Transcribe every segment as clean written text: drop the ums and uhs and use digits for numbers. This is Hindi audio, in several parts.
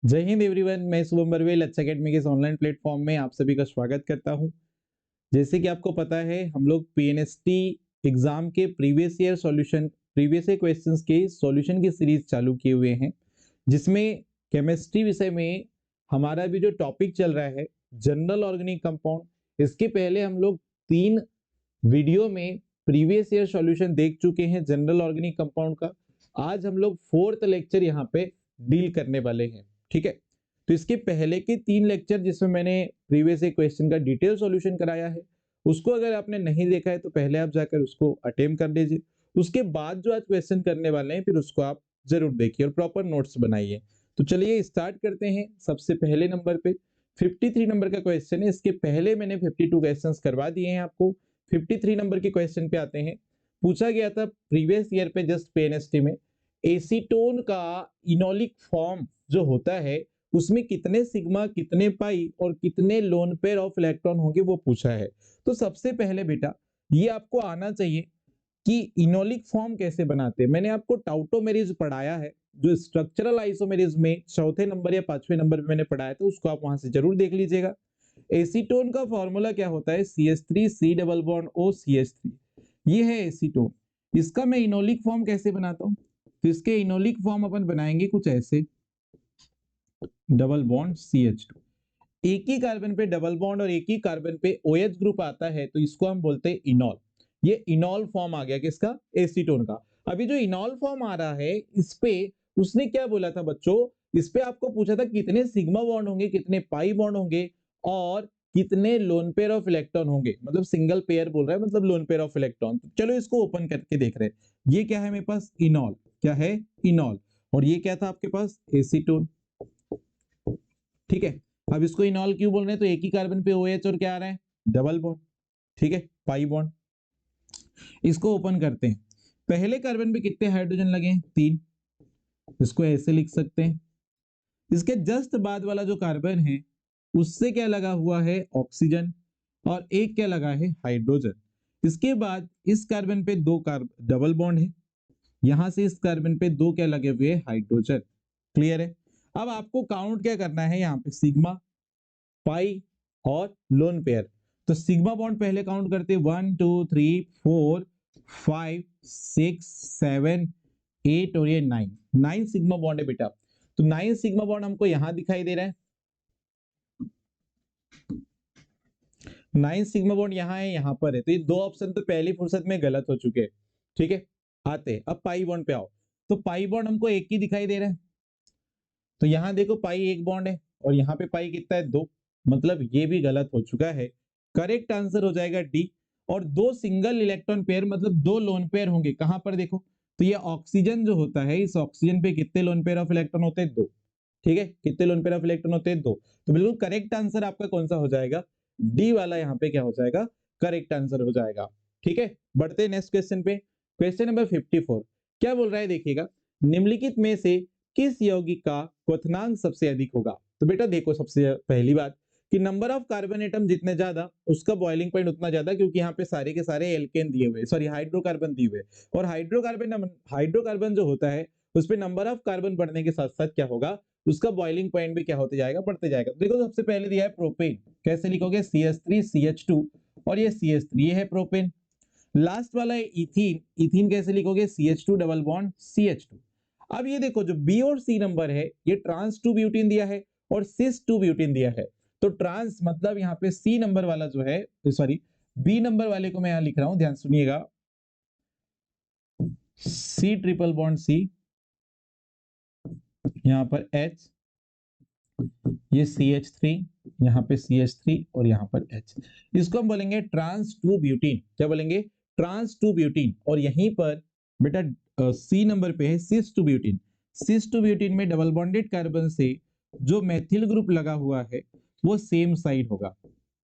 जय हिंद एवरीवन, मैं शुभम बरवेल अच्छा अकेडमी के इस ऑनलाइन प्लेटफॉर्म में आप सभी का स्वागत करता हूं। जैसे कि आपको पता है, हम लोग पीएनएसटी एग्जाम के previous year solution, previous year questions के सॉल्यूशन की सीरीज चालू किए हुए हैं, जिसमें केमिस्ट्री विषय में हमारा भी जो टॉपिक चल रहा है जनरल ऑर्गेनिक कंपाउंड, इसके पहले हम लोग 3 वीडियो में प्रीवियस ईयर सॉल्यूशन देख चुके हैं जनरल ऑर्गेनिक कंपाउंड का। आज हम लोग 4th लेक्चर यहाँ पे डील करने वाले हैं, ठीक है। तो इसके पहले के 3 लेक्चर जिसमें मैंने प्रीवियस ईयर क्वेश्चन का डिटेल सॉल्यूशन कराया है, उसको अगर आपने नहीं देखा है तो पहले आप जाकर उसको अटेम्प्ट कर लीजिए। उसके बाद जो आज क्वेश्चन करने वाले हैं फिर उसको आप जरूर देखिए और प्रॉपर नोट्स बनाइए। तो चलिए स्टार्ट करते हैं। सबसे पहले नंबर पे 53 नंबर का क्वेश्चन है। इसके पहले मैंने 52 क्वेश्चंस करवा दिए हैं आपको। 53 नंबर के क्वेश्चन पे आते हैं। पूछा गया था प्रीवियस ईयर पे जस्ट पीएनएसटी में, एसीटोन का इनोलिक फॉर्म जो होता है उसमें कितने सिग्मा, कितने पाई और कितने लोन पेयर ऑफ इलेक्ट्रॉन होंगे वो पूछा है। तो सबसे पहले बेटा ये आपको आना चाहिए कि इनोलिक फॉर्म कैसे बनाते हैं। मैंने आपको टाउटोमेरिज पढ़ाया है, जो स्ट्रक्चरल आइसोमेरिज में चौथे नंबर या 5वें नंबर पे मैंने पढ़ाया था, उसको आप वहां से जरूर देख लीजिएगा। एसीटोन का फॉर्मूला क्या होता है? CH3 C double bond O CH3, ये है एसीटोन। इसका मैं इनोलिक फॉर्म कैसे बनाता हूं? तो इसके इनोलिक फॉर्म अपन बनाएंगे कुछ ऐसे, डबल बॉन्ड CH2, एक ही कार्बन पे डबल बॉन्ड और एक ही कार्बन पे OH ग्रुप आता है तो इसको हम बोलते हैं इनॉल। ये इनॉल फॉर्म आ गया किसका? एसीटोन का। अभी जो इनॉल फॉर्म आ रहा है इस पे उसने क्या बोला था बच्चों? इस पे आपको पूछा था कितने सिग्मा बॉन्ड होंगे, कितने पाई बॉन्ड होंगे और कितने लोन पेयर ऑफ इलेक्ट्रॉन होंगे। मतलब सिंगल पेयर बोल रहा है, मतलब लोन पेयर ऑफ इलेक्ट्रॉन। तो चलो इसको ओपन करके देख रहे हैं। ये क्या है मेरे पास? इनॉल। क्या है? इनॉल। और ये क्या था आपके पास? एसीटोन। ठीक है। अब इसको इनॉल क्यों बोल रहे हैं? तो एक ही कार्बन पे OH और क्या आ रहा है? Double bond. ठीक है, पाई बॉन्ड। इसको ओपन करते हैं। पहले कार्बन पे कितने हाइड्रोजन लगे हैं? 3। इसको ऐसे लिख सकते हैं। इसके जस्ट बाद वाला जो कार्बन है उससे क्या लगा हुआ है? ऑक्सीजन। और एक क्या लगा है? हाइड्रोजन। इसके बाद इस कार्बन पे दो डबल बॉन्ड है। यहां से इस कार्बन पे दो क्या लगे हुए? हाइड्रोजन। क्लियर है? अब आपको काउंट क्या करना है? यहाँ पे सिग्मा, पाई और लोन पेयर। तो सिग्मा बॉन्ड पहले काउंट करते हैं, 1 2 3 4 5 6 7 8 और ये 9। 9 सिग्मा बॉन्ड है बेटा। तो 9 सिग्मा बॉन्ड हमको यहां दिखाई दे रहा है। 9 सिग्मा बॉन्ड यहाँ है, यहाँ पर है। तो ये दो ऑप्शन तो पहली फुर्सत में गलत हो चुके हैं। ठीक है, आते अब पाई बॉन्ड पे आओ। तो पाई बॉन्ड हमको एक ही दिखाई दे रहा है। तो यहां देखो पाई एक बॉन्ड है और यहाँ पे पाई कितना है? 2। मतलब ये भी गलत हो चुका है। करेक्ट आंसर हो जाएगा डी। और दो सिंगल इलेक्ट्रॉन पेयर मतलब दो लोन पेयर होंगे कहां पर? देखो तो ये ऑक्सीजन जो होता है, इस ऑक्सीजन पे कितने लोन पेयर ऑफ इलेक्ट्रॉन होते हैं? 2। ठीक है, कितने लोन पेयर ऑफ इलेक्ट्रॉन होते हैं? 2। तो बिल्कुल करेक्ट आंसर आपका कौन सा हो जाएगा? डी वाला यहाँ पे क्या हो जाएगा? करेक्ट आंसर हो जाएगा। ठीक है, बढ़ते नेक्स्ट क्वेश्चन पे। क्वेश्चन नंबर 54 क्या बोल रहा है देखिएगा, निम्नलिखित में से किस यौगिक का क्वथनांक सबसे अधिक होगा? तो बेटा देखो, सबसे पहली बात कि नंबर ऑफ कार्बन एटम जितने ज्यादा उसका बॉइलिंग पॉइंट उतना ज्यादा, क्योंकि यहाँ पे सारे के सारे एल्केन दिए हुए, सॉरी हाइड्रोकार्बन दिए हुए। और हाइड्रोकार्बन जो होता है उस पे नंबर ऑफ कार्बन बढ़ने के साथ साथ क्या होगा? उसका बॉइलिंग पॉइंट भी क्या होते जाएगा? बढ़ते जाएगा। तो देखो सबसे पहले दिया है प्रोपेन। कैसे लिखोगे? CH3 CH2 और ये CH3, ये है प्रोपेन। लास्ट वाला है इथीन। इथीन कैसे लिखोगे? CH2 double bond CH2। अब ये देखो जो बी और सी नंबर है ये ट्रांस 2 ब्यूटीन दिया है और सिस 2 ब्यूटीन दिया है। तो ट्रांस मतलब यहाँ पे सी नंबर वाला जो है, सॉरी बी नंबर वाले को मैं यहाँ लिख रहा हूं, ध्यान सुनिएगा। C ट्रिपल बॉन्ड C, यहाँ पर H, ये CH3, यहाँ पे CH3 और यहाँ पर H। इसको हम बोलेंगे ट्रांस 2 ब्यूटीन। क्या बोलेंगे? Trans 2 butene. और यहीं पर बेटा सी नंबर पे है सिस 2 ब्यूटीन। सिस 2 ब्यूटीन में डबल बॉन्डेड कार्बन से जो मेथिल ग्रुप लगा हुआ है वो सेम साइड होगा।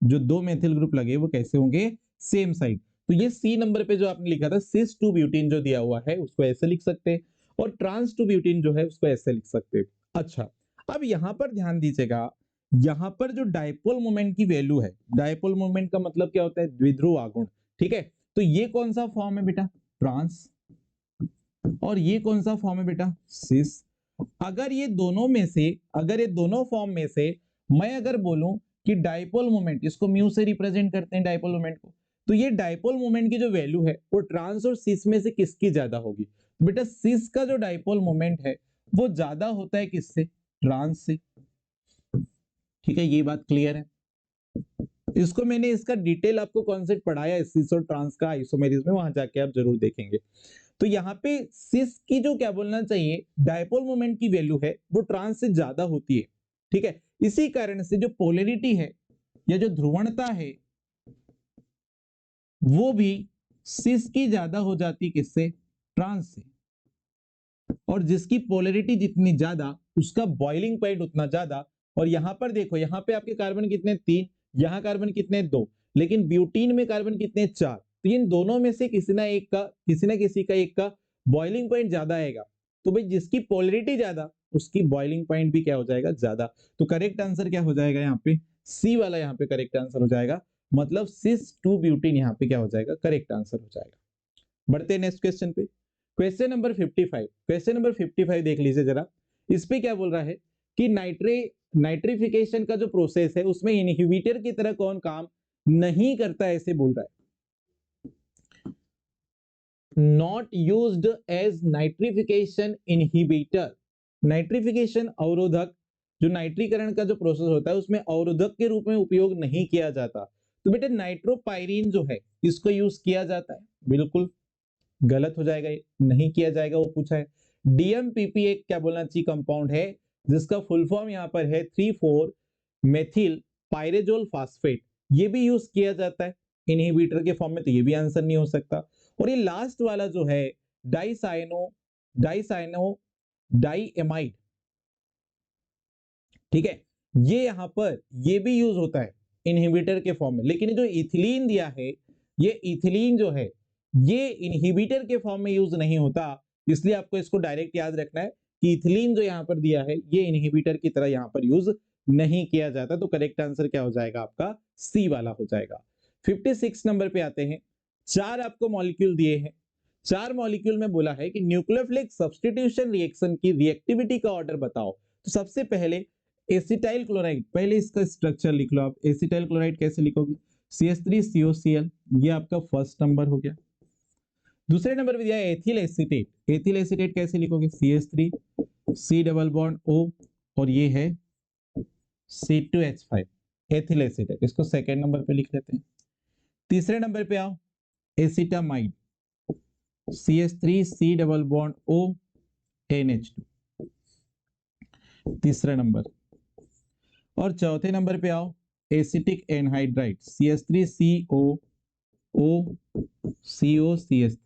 जो दो मेथिल ग्रुप लगे वो कैसे होंगे? Same side. तो ये सी नंबर पे जो आपने लिखा था सिस 2 ब्यूटीन जो दिया हुआ है उसको ऐसे लिख सकते हैं, और ट्रांस 2 ब्यूटीन जो है उसको ऐसे लिख सकते हैं। अच्छा, अब यहां पर ध्यान दीजिएगा, यहां पर जो डायपोल मोमेंट की वैल्यू है, डायपोल मोमेंट का मतलब क्या होता है? द्विध्रुव आघूर्ण। ठीक है, तो ये कौन सा फॉर्म है बेटा? ट्रांस। और ये कौन सा फॉर्म है बेटा? सिस। अगर ये दोनों फॉर्म में से मैं अगर बोलूं कि डाइपोल मोमेंट, इसको म्यू से रिप्रेजेंट करते हैं डाइपोल मोमेंट को, तो ये डाइपोल मोमेंट की जो वैल्यू है वो ट्रांस और सिस में से किसकी ज्यादा होगी? तो बेटा सिस का जो डाइपोल मोमेंट है वो ज्यादा होता है किससे? ट्रांस से। ठीक है, ये बात क्लियर है। इसको मैंने इसका डिटेल आपको कॉन्सेप्ट पढ़ाया है सिस और ट्रांस का आइसोमेरिज्म में, वहां जाके आप जरूर देखेंगे। तो यहाँ पे सिस की जो क्या बोलना चाहिए डाइपोल मोमेंट की वैल्यू है वो ट्रांस से ज्यादा होती है। ठीक है, इसी कारण से जो पोलैरिटी है या जो ध्रुवणता है वो भी सिस की ज्यादा हो जाती है किससे? ट्रांस से। और जिसकी पोलैरिटी जितनी ज्यादा उसका बॉइलिंग पॉइंट उतना ज्यादा। और यहां पर देखो, यहाँ पे आपके कार्बन कितने? 3। यहाँ कार्बन कितने? 2। लेकिन ब्यूटीन में कार्बन कितने? 4। तो इन दोनों में से किसी ना किसी का एक का बॉइलिंग पॉइंट ज्यादा आएगा। तो भाई जिसकी पोलैरिटी ज्यादा उसकी बॉइलिंग पॉइंट भी क्या हो जाएगा? ज्यादा। तो करेक्ट आंसर क्या हो जाएगा यहाँ पे? सी वाला यहाँ पे करेक्ट आंसर हो जाएगा। मतलब सिस टू ब्यूटीन यहाँ पे क्या हो जाएगा? करेक्ट आंसर हो जाएगा। बढ़ते हैं नेक्स्ट क्वेश्चन पे। Question number 55। क्वेश्चन नंबर 55 देख लीजिए जरा। इस पे क्या बोल रहा है कि नाइट्रिफिकेशन का जो प्रोसेस है उसमें इनहिबिटर की तरह कौन काम नहीं करता, ऐसे बोल रहा है। Not used as nitrification inhibitor. Nitrification अवरोधक, जो नाइट्रीकरण का जो प्रोसेस होता है उसमें अवरोधक के रूप में उपयोग नहीं किया जाता। तो बेटा नाइट्रोपायरीन जो है इसको यूज किया जाता है? बिल्कुल गलत हो जाएगा, ये नहीं किया जाएगा, वो पूछा है। डीएमपीपी एक क्या बोलना चाहिए कंपाउंड है जिसका फुल फॉर्म यहाँ पर है 3,4 मेथिल पायरेजोल फास्फेट, ये भी यूज किया जाता है इनहिबिटर के फॉर्म में, तो ये भी आंसर नहीं हो सकता। और ये लास्ट वाला जो है डाइसाइनो डाइएमाइड, ठीक है, ये यहां पर ये भी यूज होता है इनहिबिटर के फॉर्म में। लेकिन जो इथिलीन दिया है, ये इथिलीन जो है ये इनहिबिटर के फॉर्म में यूज नहीं होता। इसलिए आपको इसको डायरेक्ट याद रखना है कि इथिलीन जो यहां पर दिया है ये इनहिबिटर की तरह यहां पर यूज नहीं किया जाता। तो करेक्ट आंसर क्या हो जाएगा आपका? सी वाला हो जाएगा। 56 नंबर पे आते हैं। 4 आपको मॉलिक्यूल दिए हैं। 4 मॉलिक्यूल में बोला है कि न्यूक्लियोफिलिक सब्स्टिट्यूशन रिएक्शन की रिएक्टिविटी का ऑर्डर बताओ। तो सबसे पहले एसिटाइल क्लोराइड, पहले इसका स्ट्रक्चर लिख लो आप। एसिटाइल क्लोराइड कैसे लिखोगे? CH3COCl, ये आपका फर्स्ट नंबर हो गया। दूसरे नंबर पे दिया है एथिल एसिटेट। एथिल एसिटेट कैसे लिखोगे? CH3 C double bond O और ये है C2H5, एथिल एसिटेट। इसको सेकंड नंबर पे लिख लेते हैं। तीसरे नंबर पे आओ, acetamide, CH3C double bond O NH2, तीसरा नंबर। और चौथे नंबर पे आओ, एसिटिक एनहाइड्राइड, CH3COOCOCH3,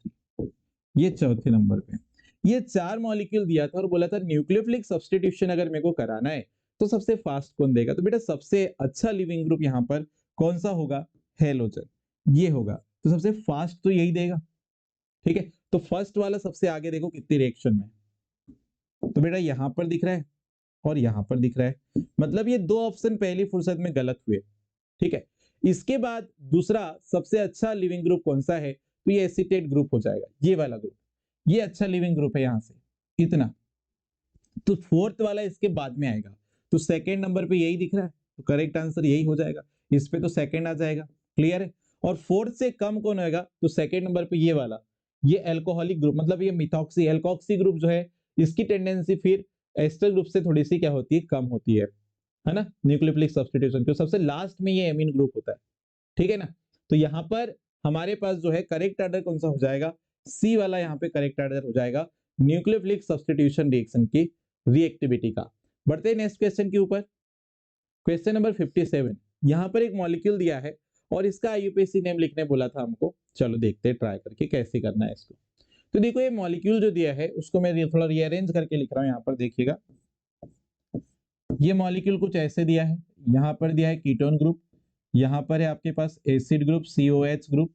ये चौथे नंबर पे। ये 4 मॉलिक्यूल दिया था और बोला था न्यूक्लियोफिलिक सब्स्टिट्यूशन अगर मेरे को कराना है तो सबसे फास्ट कौन देगा? तो बेटा सबसे अच्छा लिविंग ग्रुप यहां पर कौन सा होगा? हेलोजन, ये होगा। तो सबसे फास्ट तो यही देगा। ठीक है, तो फर्स्ट वाला सबसे आगे देखो कितनी रिएक्शन में, तो बेटा यहां पर दिख रहा है और यहां पर दिख रहा है, मतलब ये 2 ऑप्शन पहली फुर्सत में गलत हुए। ठीक है, इसके बाद दूसरा सबसे अच्छा लिविंग ग्रुप कौन सा है? तो ये एसिटेट ग्रुप हो जाएगा, ये वाला ग्रुप, ये अच्छा लिविंग ग्रुप है यहां से इतना। तो फोर्थ वाला इसके बाद में आएगा। तो सेकंड नंबर पे यही दिख रहा है, तो करेक्ट आंसर यही हो जाएगा। इस पे तो सेकंड आ जाएगा, क्लियर है। और फोर्थ से कम कौन होएगा? तो सेकंड नंबर पे ये वाला, ये एल्कोहलिक ग्रुप, मतलब ये मिथॉक्सी एल्कोक्सी ग्रुप जो है इसकी टेंडेंसी फिर एस्टर ग्रुप से थोड़ी सी क्या होती है? कम होती है ना, न्यूक्लियोफिलिक सब्स्टिट्यूशन। तो सबसे लास्ट में ये एमीन ग्रुप होता है, ठीक है ना। तो यहां पर हमारे पास जो है करेक्ट आर्डर कौन सा हो जाएगा? सी वाला यहाँ पे करेक्ट आर्डर हो जाएगा न्यूक्लियोफिलिक सब्स्टिट्यूशन रिएक्शन की रिएक्टिविटी का। बढ़ते हैं नेक्स्ट क्वेश्चन के ऊपर। Question number 57। यहां पर एक मॉलिक्यूल दिया है और इसका आईयूपीएसी नेम लिखने बोला था हमको। चलो देखते हैं ट्राई करके कैसे करना है इसको। तो देखो ये मॉलिक्यूल जो दिया है उसको मैं थोड़ा रीअरेंज करके लिख रहा हूं, यहाँ पर देखिएगा। ये मॉलिक्यूल कुछ ऐसे दिया है, यहाँ पर दिया है कीटोन ग्रुप, यहाँ पर है आपके पास एसिड ग्रुप COH ग्रुप,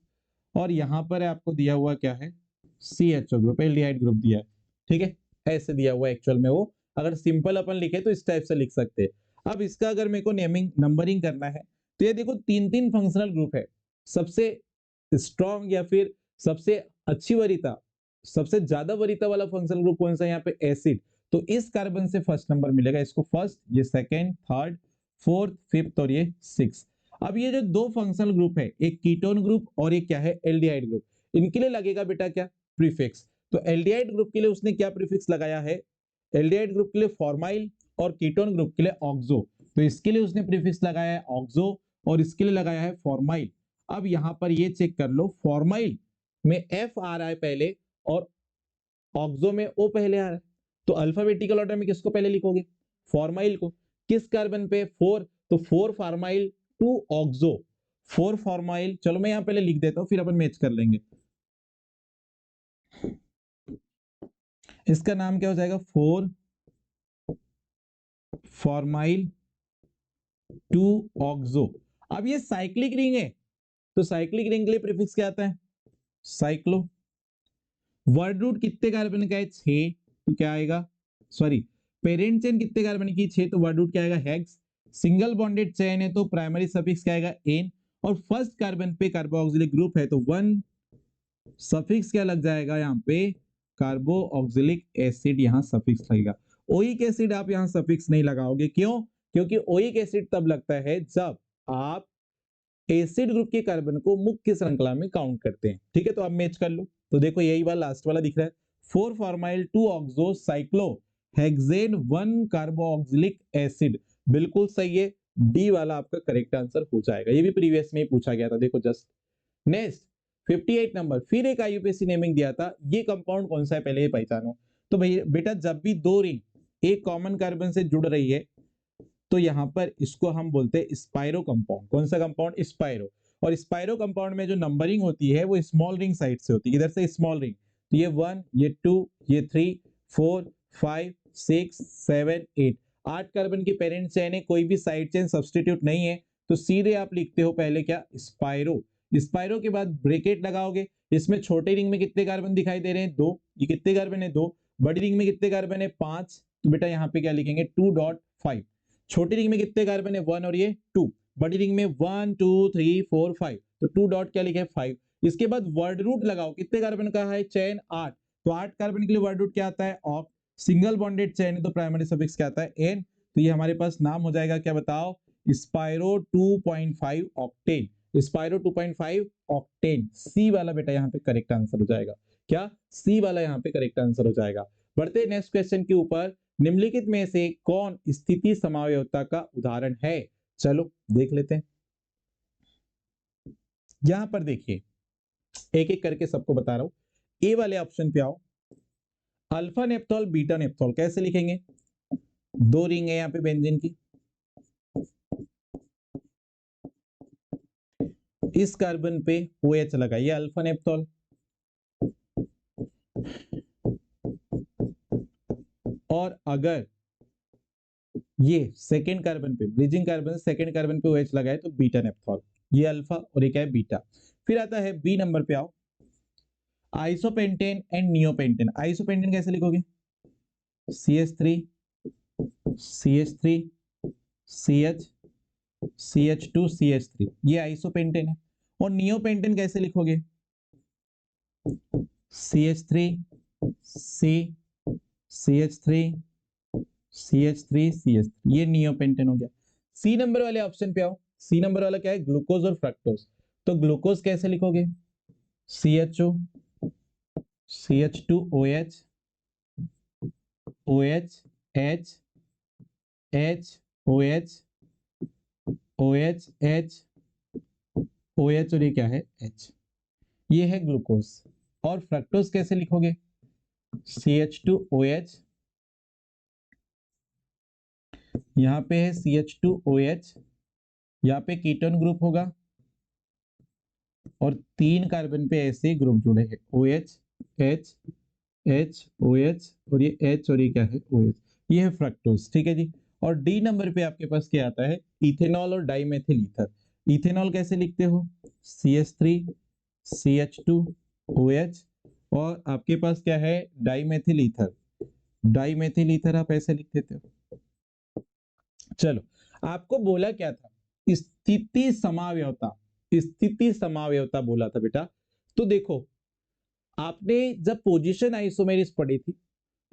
और यहाँ पर है आपको दिया हुआ क्या है? CHO ग्रुप, एल्डिहाइड ग्रुप दिया है। ठीक है, ऐसे दिया हुआ एक्चुअल में वो, अगर सिंपल अपन लिखे तो इस टाइप से लिख सकते हैं। अब इसका अगर मेरे को नेमिंग नंबरिंग करना है तो ये देखो 3-3 फंक्शनल ग्रुप है। सबसे स्ट्रॉन्ग या फिर सबसे अच्छी वरीयता, सबसे ज्यादा वरीयता वाला फंक्शनल ग्रुप कौन सा है यहाँ पे? एसिड। तो इस कार्बन से फर्स्ट नंबर मिलेगा इसको फर्स्ट, ये सेकेंड, थर्ड, फोर्थ, फिफ्थ और ये सिक्स। अब ये जो दो फंक्शनल ग्रुप है, एक कीटोन ग्रुप और एक क्या है एल्डिहाइड ग्रुप, इनके लिए लगेगा बेटा क्या प्रीफिक्स। तो एल्डिहाइड ग्रुप के लिए उसने क्या प्रीफिक्स लगाया है, एल्डिहाइड ग्रुप के लिए फॉर्माइल और कीटोन ग्रुप के लिए ऑक्सो। तो इसके लिए उसने प्रीफिक्स लगाया है ऑक्सो और इसके लिए लगाया है फॉर्माइल। अब यहां पर ये चेक कर लो, फॉर्माइल में एफ आ रहा है पहले और ऑक्सो में ओ पहले आ रहा है, तो अल्फाबेटिकल ऑर्डर में किसको पहले लिखोगे, फॉर्माइल को। किस कार्बन पे, फोर, तो four formyl two oxo, four formyl, चलो मैं यहां पहले लिख देता हूं फिर अपन मैच कर लेंगे। इसका नाम क्या हो जाएगा, फोर फॉर्माइल टू ऑक्सो। अब ये साइक्लिक रिंग है, तो साइक्लिक रिंग के लिए प्रीफिक्स क्या आता है, साइक्लो। वर्ड रूट कितने कार्बन का है, 6, तो क्या आएगा, सॉरी पेरेंट चेन कितने कार्बन की, 6, तो वर्ड रूट क्या आएगा, हेक्स। सिंगल बॉन्डेड चेन है तो प्राइमरी सफिक्स क्या आएगा, एन। और फर्स्ट कार्बन पे कार्बोक्सिलिक ग्रुप है तो वन सफिक्स क्या लग जाएगा यहाँ पे, कार्बोक्सिलिक एसिड यहाँ सफिक्स लगेगा। ओइक एसिड आप यहाँ सफिक्स नहीं लगाओगे, क्यों, क्योंकि ओइक एसिड तब लगता है जब आप एसिड ग्रुप के कार्बन को मुख्य श्रृंखला में काउंट करते हैं। ठीक है, तो आप मैच कर लो। तो देखो यही वाला लास्ट वाला दिख रहा है, 4 formyl 2 oxo cyclo hexane 1 carboxylic acid, बिल्कुल सही है, डी वाला आपका करेक्ट आंसर हो जाएगा। ये भी प्रीवियस में ही पूछा गया था, देखो जस्ट। नेक्स्ट 58 नंबर, फिर एक आईयूपीएसी नेमिंग दिया था, ये कंपाउंड कौन सा है पहले ये पहचानो। तो भाई बेटा जब भी दो रिंग एक कॉमन कार्बन से जुड़ रही है तो यहां पर इसको हम बोलते हैं स्पाइरो कंपाउंड। कौन सा कंपाउंड, स्पाइरो। और स्पाइरो कंपाउंड में जो नंबरिंग होती है वो स्मॉल रिंग साइड से होती है, इधर से स्मॉल रिंग, तो ये 1, ये 2, ये 3, 4, 5, 6, 7, 8, 8 कार्बन की पेरेंट चेन है, कोई भी साइड चेन सब्सटीट्यूट नहीं है, तो सीधे आप लिखते हो पहले क्या, स्पाइरो। स्पाइरो के बाद ब्रेकेट लगाओगे, इसमें छोटे रिंग में कितने कार्बन दिखाई दे रहे हैं, 2, ये कितने कार्बन है, 2, बड़ी रिंग में कितने कार्बन है, 5, तो बेटा यहाँ पे क्या लिखेंगे 2.5। छोटी रिंग में कितने कार्बन है, 1 और ये 2, बड़ी रिंग में 1 2 3 4 5, तो 2 डॉट क्या लिखे 5। इसके बाद वर्ड रूट लगाओ, कितने कार्बन का है, चेन 8, तो 8 कार्बन के लिए वर्ड रूट क्या आता है, ऑक्ट। सिंगल बॉन्डेड चेन है तो प्राइमरी सफिक्स क्या आता है, एन। तो ये हमारे पास नाम हो जाएगा क्या बताओ, स्पाइरो 2.5 ऑक्टेन, स्पाइरो 2.5 ऑक्टेन, सी वाला बेटा यहाँ पे करेक्ट आंसर हो जाएगा। क्या, सी वाला यहाँ पे करेक्ट आंसर हो जाएगा। बढ़ते नेक्स्ट क्वेश्चन के ऊपर, निम्नलिखित में से कौन स्थिति समावयवता का उदाहरण है, चलो देख लेते हैं। यहां पर देखिए एक एक करके सबको बता रहा हूं, ए वाले ऑप्शन पे आओ, अल्फा नेप्थॉल बीटा नेप्थॉल कैसे लिखेंगे, दो रिंग है यहाँ पे बेंजीन की, इस कार्बन पे OH लगाइए अल्फा नेप्थॉल, और अगर ये सेकेंड कार्बन पे ब्रिजिंग कार्बन सेकेंड कार्बन पे OH लगाए तो बीटा नेप्थॉल, ये अल्फा और एक है बीटा। फिर आता है बी नंबर पे आओ, आइसोपेंटेन एंड नियोपेंटेन। आइसोपेंटेन कैसे लिखोगे, CH3 CH3 CH CH2 CH3, ये आइसोपेंटेन है। और नियोपेंटेन कैसे लिखोगे, CH3 C CH3 CH3 CH3, ये नियोपेंटेन हो गया। सी नंबर वाले ऑप्शन पे आओ, सी नंबर वाला क्या है, ग्लूकोज और फ्रक्टोज। तो ग्लूकोज कैसे लिखोगे, CHO CH2OH OH H H OH OH H OH और ये क्या है H, ये है ग्लूकोज। और फ्रक्टोज कैसे लिखोगे, CH2OH, यहाँ पे है CH2OH, यहाँ पे कीटोन ग्रुप होगा और 3 कार्बन पे ऐसे ग्रुप जुड़े हैं, OH H H OH और ये H और ये क्या है OH, ये है फ्रक्टोज। ठीक है जी। और डी नंबर पे आपके पास क्या आता है, इथेनॉल और डाइमेथिल ईथर। इथेनॉल कैसे लिखते हो, CH3 CH2OH, और आपके पास क्या है डाइमेथिल ईथर, डाइमेथिल ईथर आप ऐसे लिख देते हो। चलो आपको बोला क्या था, स्थिति समावयवता, स्थिति समावयवता बोला था बेटा। तो देखो आपने जब पोजीशन आइसोमेरिस पढ़ी थी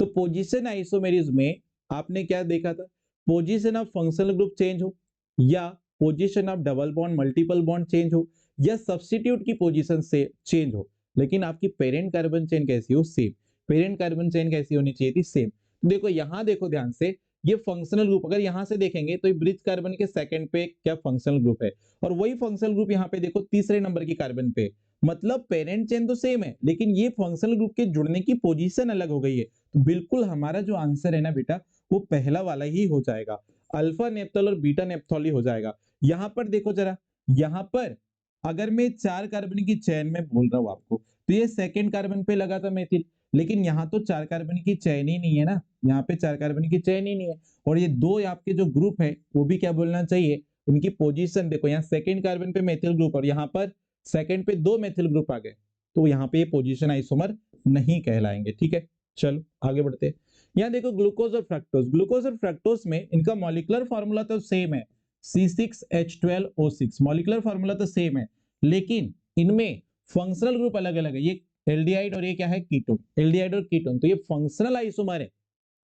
तो पोजीशन आइसोमेरिज्म में आपने क्या देखा था, position of functional group change हो, या position of double bond multiple bond change हो, या सब्स्टिट्यूट की पोजीशन से चेंज हो, लेकिन आपकी पेरेंट कार्बन चेन कैसी हो, सेम। पेरेंट कार्बन चेन कैसी होनी चाहिए थी, सेम। देखो यहां देखो ध्यान से, ये फंक्शनल ग्रुप अगर यहां से देखेंगे तो ब्रिज कार्बन के सेकंड पे क्या फंक्शनल ग्रुप है, और वही फंक्शनल ग्रुप यहाँ पे देखो तीसरे नंबर की कार्बन पे, मतलब पेरेंट चेन तो सेम है, लेकिन ये फंक्शनल ग्रुप के जुड़ने की पोजीशन अलग हो गई है। तो बिल्कुल हमारा जो आंसर है ना बेटा, वो पहला वाला ही हो जाएगा, अल्फा नेप्थॉल और बीटा नेप्थॉल ही हो जाएगा। यहां पर देखो जरा, यहां पर अगर मैं 4 कार्बन की चेन में बोल रहा हूं आपको, तो ये सेकंड कार्बन पे लगा था मेथिल, लेकिन यहाँ तो 4 कार्बन की चेन ही नहीं है ना, यहाँ पे 4 कार्बन की चेन ही नहीं है, और ये दो आपके जो ग्रुप है वो भी क्या बोलना चाहिए, उनकी पोजीशन देखो, यहाँ सेकंड कार्बन पे मेथिल ग्रुप और यहाँ पर सेकंड पे 2 मेथिल ग्रुप आ गए, तो यहाँ पे ये पोजीशन आइसोमर नहीं कहलाएंगे। ठीक है, चलो आगे बढ़ते हैं। यहाँ देखो ग्लूकोज और फ्रक्टोज, ग्लूकोज और फ्रक्टोज में इनका मॉलिक्यूलर फार्मूला तो सेम है, C6H12O6, मॉलिक्यूलर फार्मूला तो सेम है, लेकिन इनमें फंक्शनल ग्रुप अलग अलग है, ये एल्डिहाइड और ये क्या है, कीटोन, एल्डिहाइड और कीटोन, तो ये फंक्शनल आइसोमर है,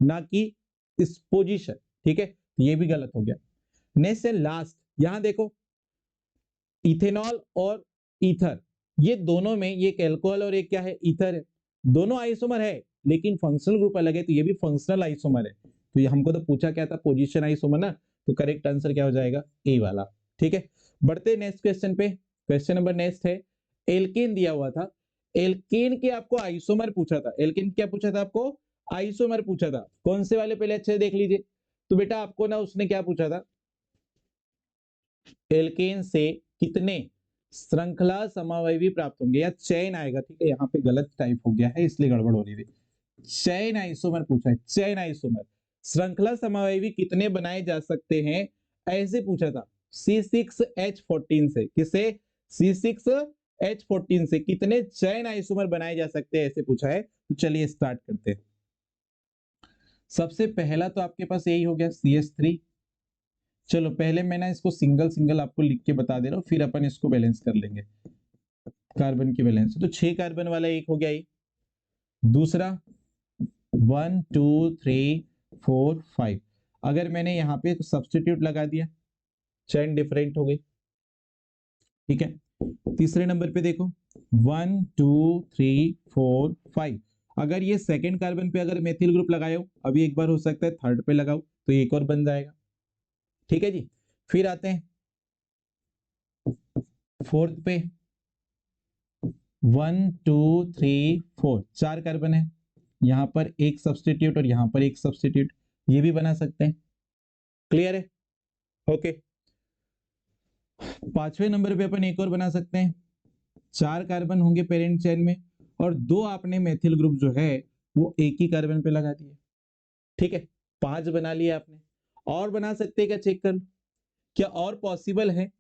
ना कि इस पोजीशन। ठीक है, ये भी गलत हो गया। नेक्स्ट है लास्ट, यहां देखो इथेनॉल और ईथर, ये दोनों में ये एक एल्कोहल और एक क्या है, ईथर है, दोनों आइसोमर है, लेकिन फंक्शनल ग्रुप अलग है, तो ये भी फंक्शनल आइसोमर है। तो ये हमको तो पूछा क्या था, पोजीशन आइसोमर ना, तो करेक्ट आंसर क्या हो जाएगा, ए वाला। ठीक है, बढ़ते नेक्स्ट क्वेश्चन पे। क्वेश्चन नंबर नेक्स्ट है, एल्केन दिया हुआ था, एल्केन के आपको आइसोमर पूछा था, एल्केन क्या पूछा था आपको, आइसोमर पूछा था, कौन से वाले पहले अच्छे से देख लीजिए। तो बेटा आपको ना उसने क्या पूछा था, एल्केन से कितने श्रृंखला समावयवी प्राप्त होंगे, या चैन आएगा, ठीक है, यहाँ पे गलत टाइप हो गया है इसलिए गड़बड़ हो रही थी, चैन आइसोमर पूछा है, चैन आइसोमर, श्रृंखला समावयवी कितने बनाए जा सकते हैं, ऐसे पूछा था, C6H14 से, किसे, C6H14 से कितने चैन आइसोमर बनाए जा सकते हैं, ऐसे पूछा है। तो चलिए स्टार्ट करते हैं। सबसे पहला तो आपके पास यही हो गया CH3, चलो पहले मैं ना इसको सिंगल सिंगल आपको लिख के बता दे रहा हूँ, फिर अपन इसको बैलेंस कर लेंगे, कार्बन की बैलेंस। तो 6 कार्बन वाला एक हो गया, ये दूसरा 1 2 3 4 5, अगर मैंने यहाँ पे सब्स्टिट्यूट लगा दिया, चेन डिफरेंट हो गई। ठीक है, तीसरे नंबर पे देखो 1 2 3 4 5, अगर ये सेकेंड कार्बन पे अगर मेथिल ग्रुप लगाए हो, अभी एक बार हो सकता है थर्ड पे लगाओ तो एक और बन जाएगा। ठीक है जी, फिर आते हैं फोर्थ पे, 1 2 3 4, 4 कार्बन है, यहां पर एक सब्स्टिट्यूट और यहां पर एक सब्स्टिट्यूट, ये भी बना सकते हैं। क्लियर है, ओके। पांचवें नंबर पे अपन एक और बना सकते हैं, 4 कार्बन होंगे पेरेंट चेन में, और 2 आपने मेथिल ग्रुप जो है वो एक ही कार्बन पे लगा दिए। ठीक है, 5 बना लिए आपने, और बना सकते हैं क्या, चेक कर लो, क्या और पॉसिबल है,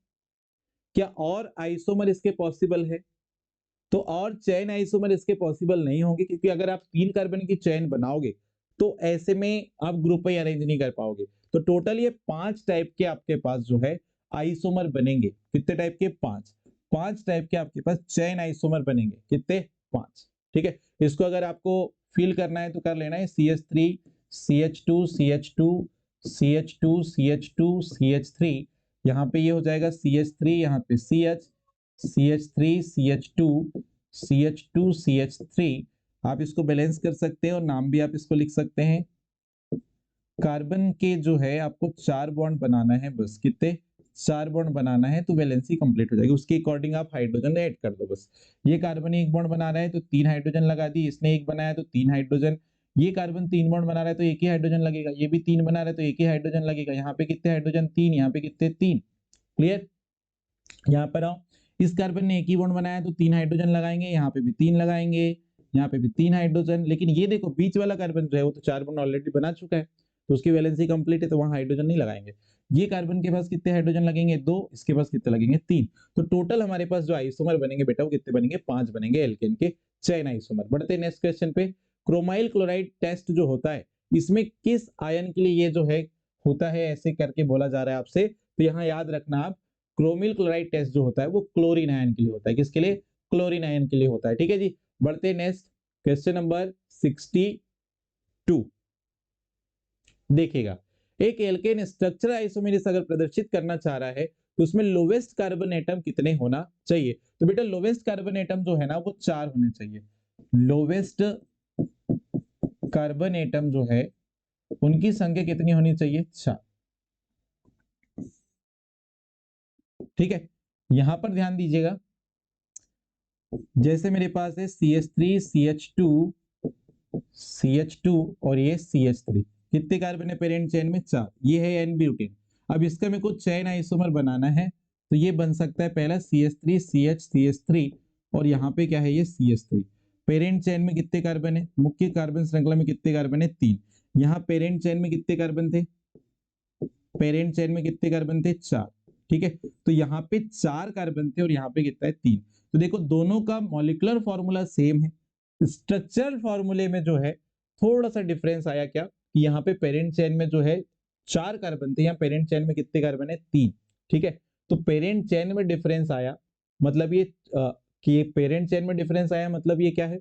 क्या और आइसोमर इसके पॉसिबल है, तो और चेन आइसोमर इसके पॉसिबल नहीं होंगे, क्योंकि अगर आप 3 कार्बन की चेन बनाओगे तो ऐसे में आप ग्रुप ही अरेंज नहीं कर पाओगे। तो टोटल ये 5 टाइप के आपके पास जो है आइसोमर बनेंगे, कितने टाइप के, 5, 5 टाइप के आपके पास चेन आइसोमर बनेंगे, कितने, 5। ठीक है, इसको अगर आपको फिल करना है तो कर लेना है, CH3 CH2 CH2 CH2 CH2 CH3, यहाँ पे ये हो जाएगा CH3, यहाँ पे CH CH3 CH2 CH2 CH3, आप इसको बैलेंस कर सकते हैं और नाम भी आप इसको लिख सकते हैं। कार्बन के जो है आपको 4 बॉन्ड बनाना है, बस कितने, 4 बॉन्ड बनाना है, तो वैलेंसी कंप्लीट हो जाएगी, उसके अकॉर्डिंग आप हाइड्रोजन ऐड कर दो बस। ये कार्बन एक बॉन्ड बना रहा है तो 3 हाइड्रोजन लगा दी, इसने एक बनाया तो 3 हाइड्रोजन, ये कार्बन 3 बॉन्ड बना रहा है तो एक ही हाइड्रोजन लगेगा, ये भी 3 बना रहा है तो एक ही हाइड्रोजन लगेगा, यहाँ पे कितने हाइड्रोजन, 3, यहाँ पे कितने, 3। क्लियर, यहाँ पर आओ, इस कार्बन ने एक ही बॉन्ड बनाया तो 3 हाइड्रोजन लगाएंगे, यहाँ पे भी 3 लगाएंगे, यहाँ पे भी 3 हाइड्रोजन, लेकिन ये देखो बीच वाला कार्बन जो है वो तो 4 बॉन्ड ऑलरेडी बना चुका है, तो उसकी वैलेंसी कंप्लीट है, तो वहां हाइड्रोजन नहीं लगाएंगे। ये कार्बन के पास कितने हाइड्रोजन लगेंगे, 2, इसके पास कितने लगेंगे, 3। तो टोटल हमारे पास जो आइसोमर बनेंगे बेटा वो कितने बनेंगे, 5 बनेंगे एल्केन के चैन आइसोमर। बढ़ते हैं नेक्स्ट क्वेश्चन पे। क्रोमाइल क्लोराइड टेस्ट जो होता है, इसमें किस आयन के लिए ये जो है होता है, ऐसे करके बोला जा रहा है आपसे, तो यहाँ याद रखना आप, क्रोमिल क्लोराइड टेस्ट जो होता है वो क्लोरीन आयन के लिए होता है, किसके लिए, क्लोरीन आयन के लिए होता है। ठीक है जी, बढ़ते हैं नेक्स्ट क्वेश्चन नंबर 60, 2। देखिएगा, एक एल्केन स्ट्रक्चर आइसोमेरिस अगर प्रदर्शित करना चाह रहा है तो उसमें लोवेस्ट कार्बन एटम कितने होना चाहिए? तो बेटा लोवेस्ट कार्बन एटम जो है ना वो 4 होने चाहिए। लोवेस्ट कार्बन एटम जो है उनकी संख्या कितनी होनी चाहिए? 4। ठीक है, यहां पर ध्यान दीजिएगा, जैसे मेरे पास है CH3 CH2 CH2 और ये CH3, कितने कार्बन है पेरेंट चेन में? 4। ये है एन ब्यूटेन। अब इसका मेरे को चेन आइसोमर बनाना है तो ये बन सकता है पहला CH3 CH CH3 और यहाँ पे क्या है ये CH3। पेरेंट चेन में कितने कार्बन है? मुख्य कार्बन श्रृंखला में कितने कार्बन है? 3। यहाँ पेरेंट चेन में कितने कार्बन थे? पेरेंट चेन में कितने कार्बन थे? 4। ठीक है, तो यहाँ पे 4 कार्बन थे और यहाँ पे कितना है? 3। तो देखो दोनों का मॉलिक्यूलर फॉर्मूला सेम है, स्ट्रक्चरल फॉर्मूले में जो है थोड़ा सा डिफरेंस आया। क्या कि यहाँ पे पेरेंट चेन में जो है 4 कार्बन थे, यहाँ पेरेंट चेन में कितने कार्बन है? 3। ठीक है, तो पेरेंट चेन में डिफरेंस आया मतलब ये कि पेरेंट चेन में डिफरेंस आया मतलब ये क्या है?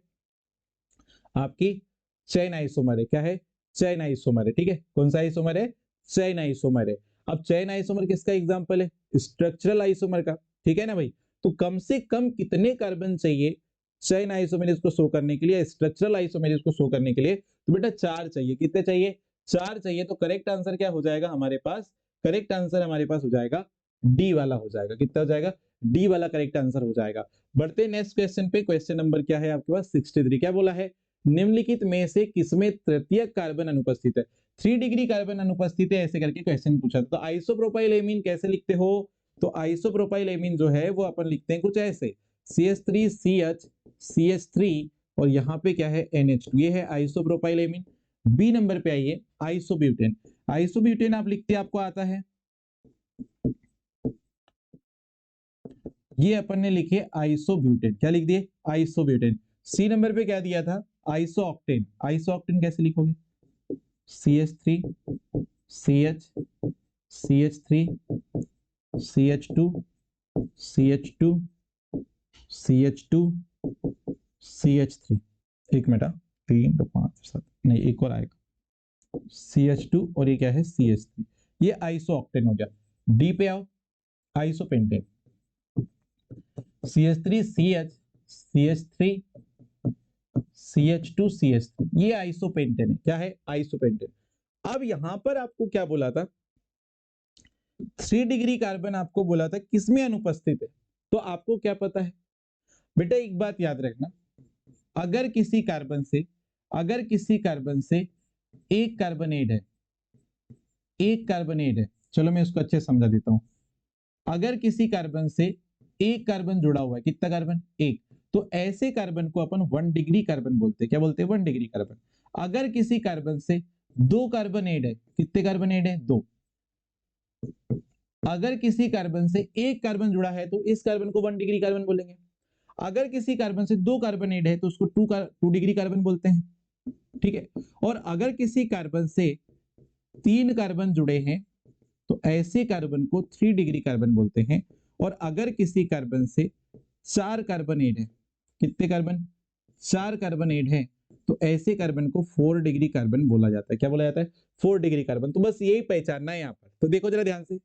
आपकी चेन आइसोमर है। क्या है? चेन आइसोमर है। ठीक है, कौन सा आइसोमर है? चेन आइसोमर है। अब चेन आइसोमर किसका एग्जांपल है? स्ट्रक्चरल आइसोमर का। ठीक है ना भाई, तो कम से कम कितने कार्बन चाहिए चेन आइसोमेरिस को शो करने के लिए, स्ट्रक्चरल आइसोमेरिस को शो करने के लिए? तो बेटा 4 चाहिए। कितने चाहिए? 4 चाहिए। तो करेक्ट आंसर क्या हो जाएगा हमारे पास? करेक्ट आंसर हमारे पास हो जाएगा डी वाला हो जाएगा। कितना हो जाएगा? डी वाला करेक्ट आंसर हो जाएगा। बढ़ते नेक्स्ट क्वेश्चन पे। क्वेश्चन नंबर क्या है आपके पास? 63। क्या बोला है? निम्नलिखित में से किसमें तृतीयक कार्बन अनुपस्थित है? 3 डिग्री कार्बन अनुपस्थित है, ऐसे करके क्वेश्चन पूछा था। तो आइसोप्रोपाइल एमीन कैसे लिखते हो? तो आइसोप्रोपाइल एमीन जो है वो अपन लिखते हैं कुछ ऐसे, CH3CH CH3 और यहाँ पे क्या है? NH2। ये है आइसोप्रोपाइल एमीन। बी नंबर पे आइए, आइसोब्यूटेन। आइसोब्यूटेन आप लिखते आपको आता है, ये अपन ने लिखे आइसोब्यूटेन। क्या लिख दिए? आइसोब्यूटेन। सी नंबर पे क्या दिया था? आइसोऑक्टेन। आइसोऑक्टेन कैसे लिखोगे? CH3 CH CH3 CH2 CH2 CH2 CH3। एक मिनट, 3 तो 5 7 नहीं, एक और आएगा CH2 और ये क्या है? CH3। ये आइसोऑक्टेन हो गया। डी पे आओ, isopentane. CH3 CH CH3 CH2 CH3, ये आइसोपेंटेन है। क्या है? आइसोपेंटेन। अब यहां पर आपको क्या बोला था? 3 डिग्री कार्बन आपको बोला था किसमें अनुपस्थित है? तो आपको क्या पता है बेटा? एक बात याद रखना, अगर किसी कार्बन से एक कार्बन ऐड है, एक कार्बन ऐड है, चलो मैं इसको अच्छे से समझा देता हूं। अगर किसी कार्बन से एक कार्बन जुड़ा हुआ है, कितना कार्बन? एक, तो ऐसे कार्बन को अपन 1 डिग्री कार्बन बोलते हैं। क्या बोलते हैं? 1 डिग्री कार्बन। अगर किसी कार्बन से 2 कार्बन ऐड है, कितने कार्बन ऐड है? 2। अगर किसी कार्बन से एक कार्बन जुड़ा है तो इस कार्बन को 1 डिग्री कार्बन बोलेंगे। अगर किसी कार्बन से 2 कार्बन ऐड है तो उसको 2 डिग्री कार्बन बोलते हैं। ठीक है, और अगर किसी कार्बन से 3 कार्बन जुड़े हैं तो ऐसे कार्बन को 3 डिग्री कार्बन बोलते हैं। और अगर किसी कार्बन से 4 कार्बन ऐड है, कितने कार्बन? 4 कार्बन ऐड है, तो ऐसे कार्बन को 4 डिग्री कार्बन बोला जाता है। क्या बोला जाता है? 4 डिग्री कार्बन। तो बस यही पहचानना है यहाँ पर। तो देखो जरा ध्यान से,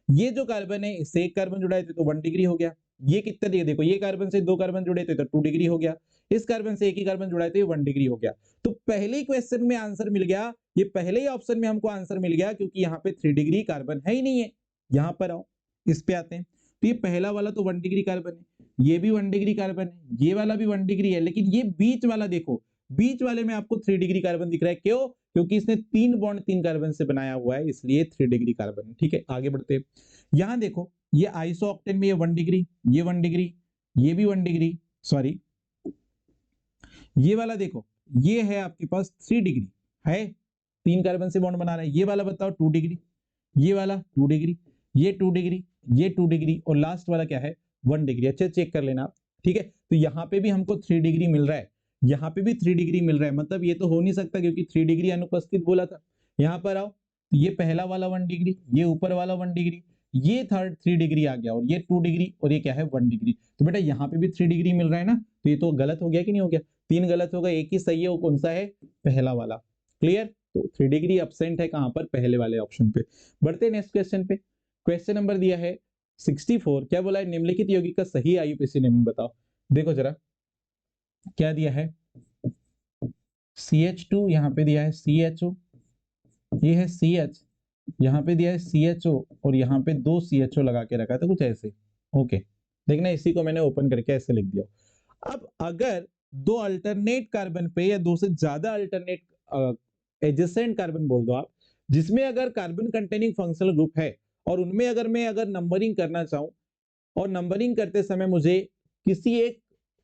ये जो कार्बन है इससे एक कार्बन जुड़ा है तो 1 डिग्री हो गया। ये कितना दिया? देखो, ये कार्बन से 2 कार्बन जुड़े थे तो 2 डिग्री हो गया। इस कार्बन से एक ही कार्बन जुड़ा है तो ये 1 डिग्री हो गया। तो पहले ही क्वेश्चन में आंसर मिल गया, ये पहले ही ऑप्शन में हमको आंसर मिल गया, क्योंकि यहाँ पे 3 डिग्री कार्बन है ही नहीं है। यहां पर आओ, इस पे आते हैं। तो ये पहला वाला तो 1 डिग्री कार्बन है, ये भी 1 डिग्री कार्बन है, ये वाला भी 1 डिग्री है, लेकिन ये बीच वाला देखो, बीच वाले में आपको 3 डिग्री कार्बन दिख रहा है। क्यों? क्योंकि इसने 3 बॉन्ड 3 कार्बन से बनाया हुआ है, इसलिए 3 डिग्री कार्बन है। ठीक है, आगे बढ़ते हैं। यहां देखो, ये आइसोऑक्टेन में ये 1 डिग्री, ये 1 डिग्री, ये भी 1 डिग्री, सॉरी ये वाला देखो, ये है आपके पास 3 डिग्री है, 3 कार्बन से बॉन्ड बना रहा है। ये वाला बताओ 2 डिग्री, ये वाला 2 डिग्री, ये 2 डिग्री, ये 2 डिग्री और लास्ट वाला क्या है? 1 डिग्री। अच्छे चेक कर लेना आप। ठीक है, तो यहाँ पे भी हमको 3 डिग्री मिल रहा है, यहाँ पे भी 3 डिग्री मिल रहा है, मतलब ये तो हो नहीं सकता क्योंकि 3 डिग्री अनुपस्थित बोला था। यहाँ पर आओ, तो ये पहला वाला 1 डिग्री, ये ऊपर वाला 1 डिग्री, ये थर्ड 3 डिग्री आ गया और ये 2 डिग्री और ये क्या है? 1 डिग्री। तो बेटा यहाँ पे भी 3 डिग्री मिल रहा है ना, तो ये तो गलत हो गया कि नहीं हो गया? 3 गलत हो गया, एक ही सही है, वो कौन सा है? पहला वाला। क्लियर? तो 3 डिग्री एब्सेंट है कहां पर? पहले वाले ऑप्शन पे। बढ़ते हैं नेक्स्ट क्वेश्चन पे। क्वेश्चन नंबर दिया है 64। क्या बोला है? निम्नलिखित यौगिक का सही आईयूपीएसी नेमिंग बताओ। देखो जरा क्या दिया है, CH2 यहाँ पे दिया है CHO, ये है CH, यहाँ पे दिया है CHO और यहाँ पे 2 CHO लगा के रखा था कुछ ऐसे। ओके, देखना इसी को मैंने ओपन करके ऐसे लिख दिया। अब अगर दो अल्टरनेट कार्बन पे या दो से ज्यादा अल्टरनेट एडजेसेंट कार्बन बोल दो आप, जिसमें अगर कार्बन कंटेनिंग फंक्शनल ग्रुप है और उनमें अगर मैं नंबरिंग करना चाहूं और नंबरिंग करते समय मुझे किसी एक